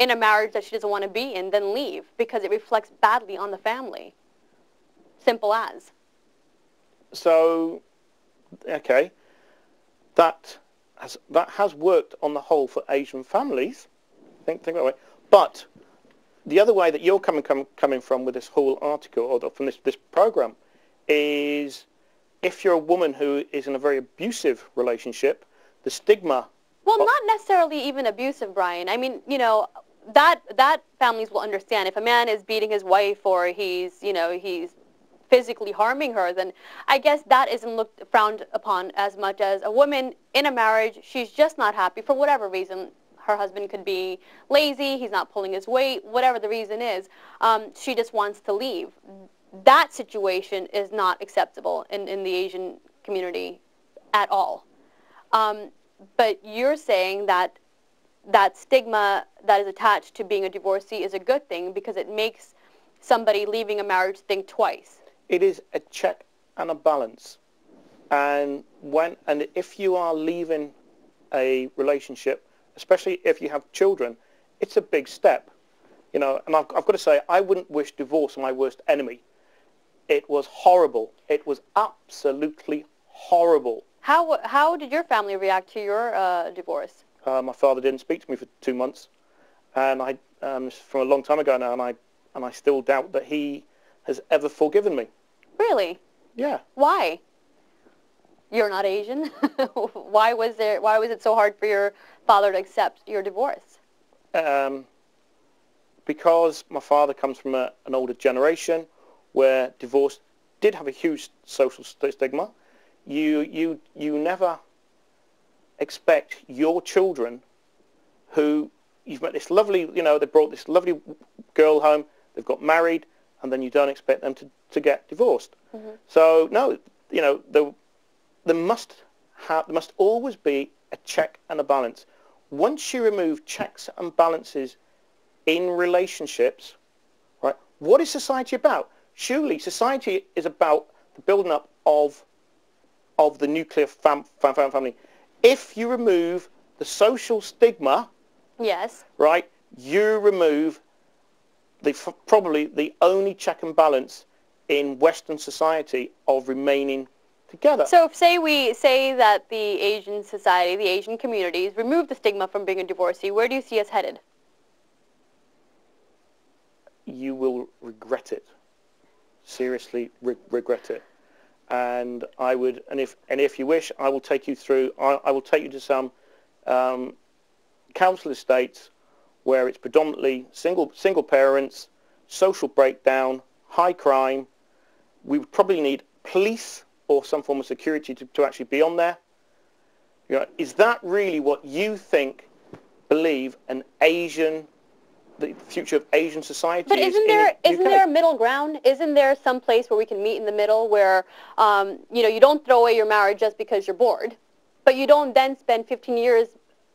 in a marriage that she doesn't want to be in, then leave, because it reflects badly on the family. Simple as. So, okay, that has worked on the whole for Asian families. Think that way. But the other way that you're coming from with this whole article, or from this program, is if you're a woman who is in a very abusive relationship, the stigma. Well, not necessarily even abusive, Brian. I mean, you know, that families will understand. If a man is beating his wife, or he's physically harming her, then I guess that isn't frowned upon as much as a woman in a marriage. She's just not happy for whatever reason. Her husband could be lazy, he's not pulling his weight, whatever the reason is. She just wants to leave. That situation is not acceptable in the Asian community at all. But you're saying that that stigma that is attached to being a divorcee is a good thing, because it makes somebody leaving a marriage think twice. It is a check and a balance. And if you are leaving a relationship, especially if you have children, it's a big step. You know, and I've got to say, I wouldn't wish divorce on my worst enemy. It was horrible. It was absolutely horrible. How did your family react to your divorce? My father didn't speak to me for 2 months, and from a long time ago now, and I still doubt that he has ever forgiven me. Really? Yeah. Why? You're not Asian? Why was it so hard for your father to accept your divorce? Because my father comes from an older generation where divorce did have a huge social stigma. You never expect your children, who you've met this lovely, you know, they brought this lovely girl home, they've got married, and then you don't expect them to get divorced. Mm-hmm. So no, you know, there must always be a check and a balance. Once you remove checks and balances in relationships, right? What is society about? Surely society is about the building up of the nuclear family. If you remove the social stigma, yes, right, you remove probably the only check and balance in Western society of remaining together. So we say that the Asian society, the Asian communities, remove the stigma from being a divorcee, where do you see us headed? You will regret it. Seriously, regret it. And I would, and if you wish, I will take you through. I will take you to some council estates where it's predominantly single parents, social breakdown, high crime. We would probably need police or some form of security to actually be on there. You know, is that really what you believe the future of Asian society but is? Isn't there a middle ground? Isn't there some place where we can meet in the middle where, you don't throw away your marriage just because you're bored, but you don't then spend 15 years,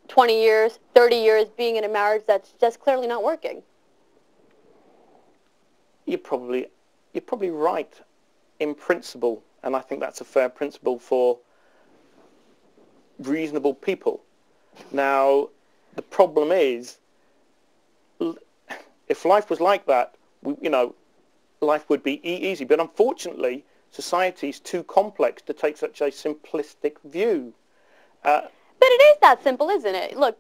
20 years, 30 years being in a marriage that's just clearly not working? You're probably right in principle, and I think that's a fair principle for reasonable people. Now, the problem is, if life was like that, life would be easy. But unfortunately, society is too complex to take such a simplistic view. But it is that simple, isn't it? Look,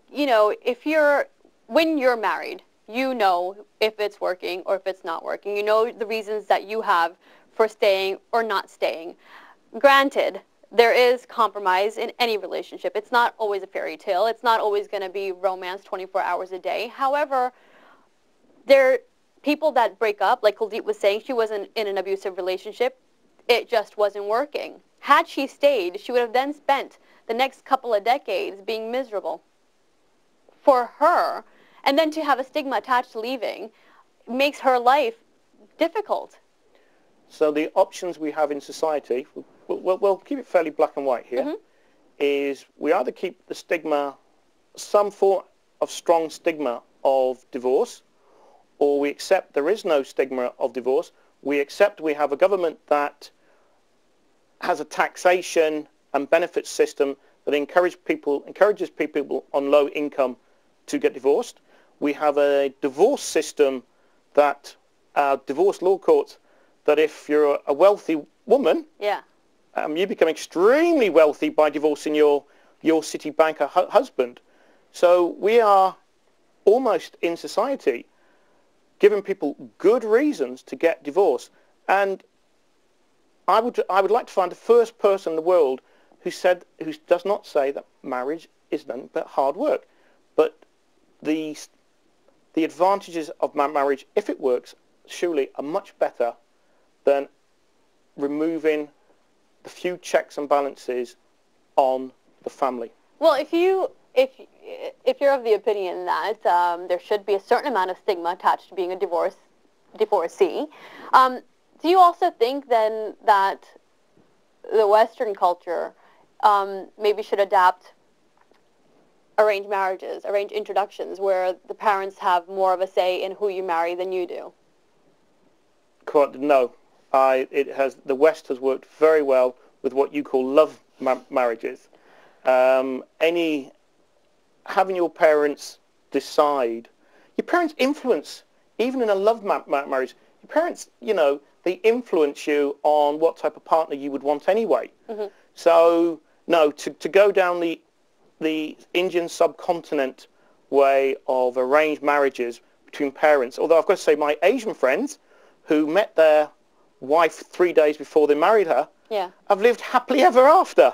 when you're married, you know if it's working or if it's not working. You know the reasons that you have for staying or not staying. Granted, there is compromise in any relationship. It's not always a fairy tale. It's not always going to be romance 24 hours a day. However, there are people that break up, like Kuldeep was saying, she wasn't in an abusive relationship. It just wasn't working. Had she stayed, she would have then spent the next couple of decades being miserable. For her, and then to have a stigma attached to leaving makes her life difficult. So the options we have in society, we'll keep it fairly black and white here, mm-hmm. is we either keep the stigma, some form of strong stigma of divorce, or we accept there is no stigma of divorce. We accept we have a government that has a taxation and benefits system that encourages people on low income to get divorced. We have a divorce system that divorce law courts that if you're a wealthy woman, Yeah. You become extremely wealthy by divorcing your Citibank husband. So we are almost in society giving people good reasons to get divorced. And I would like to find the first person in the world who does not say that marriage is nothing but hard work. But the advantages of marriage, if it works, surely are much better than removing the few checks and balances on the family. Well, if you're of the opinion that there should be a certain amount of stigma attached to being a divorcee, do you also think then that the Western culture maybe should adapt arranged marriages, arranged introductions, where the parents have more of a say in who you marry than you do? No. The West has worked very well with what you call love marriages. Having your parents decide, your parents influence, even in a love marriage, your parents, they influence you on what type of partner you would want anyway. Mm-hmm. So, no, to go down the Indian subcontinent way of arranged marriages between parents, although I've got to say my Asian friends who met their wife 3 days before they married her, yeah, have lived happily ever after.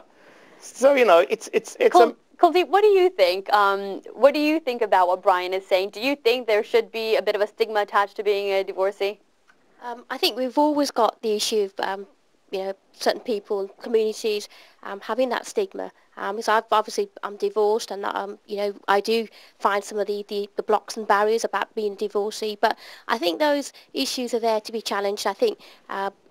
So, it's Kuldeep, what do you think? What do you think about what Brian is saying? Do you think there should be a bit of a stigma attached to being a divorcee? I think we've always got the issue of, certain people and communities having that stigma. Because I'm divorced, and I do find some of the blocks and barriers about being a divorcee. But I think those issues are there to be challenged. I think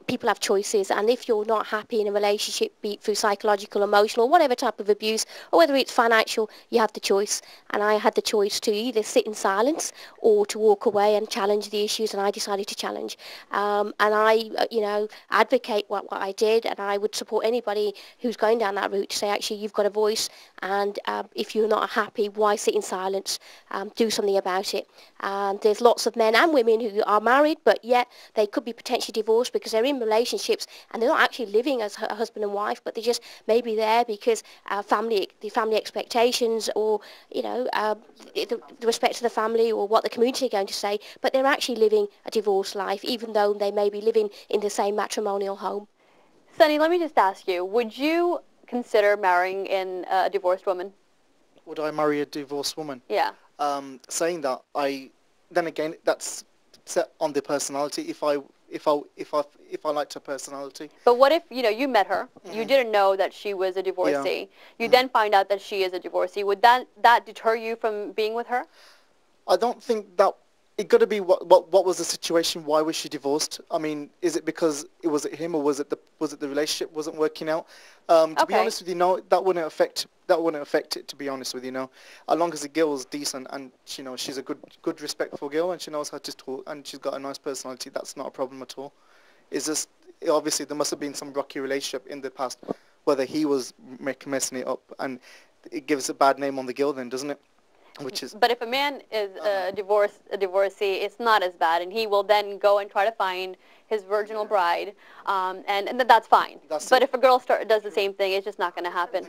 people have choices, and if you're not happy in a relationship, be it through psychological, emotional, whatever type of abuse, or whether it's financial, you have the choice. And I had the choice to either sit in silence or to walk away and challenge the issues, and I decided to challenge. And I, advocate what I did, and I would support anybody who's going down that route to say, actually, you've got a voice, and if you're not happy, why sit in silence? Do something about it. And there's lots of men and women who are married, but yet they could be potentially divorced because they're in relationships and they're not actually living as a husband and wife, but they're just maybe there because the family expectations, or the respect to the family, or what the community are going to say, but they're actually living a divorced life, even though they may be living in the same matrimonial home. Sunny, let me just ask you, would you consider marrying in a divorced woman? Would I marry a divorced woman? Yeah. Saying that, then again, that's set on the personality. If I liked her personality. But what if you met her, you didn't know that she was a divorcee, you then find out that she is a divorcee? Would that deter you from being with her? I don't think that. It got to be what was the situation? Why was she divorced? I mean, is it because was it him, or was it the relationship wasn't working out? To be honest with you, no, that wouldn't affect it. To be honest with you, no, as long as the girl is decent and she's a good respectful girl and she knows how to talk and she's got a nice personality, that's not a problem at all. It's just obviously there must have been some rocky relationship in the past, whether he was messing it up, and it gives a bad name on the girl then, doesn't it? But if a man is a divorcee, it's not as bad, and he will then go and try to find his virginal bride, and that's fine. But if a girl does the same thing, it's just not going to happen.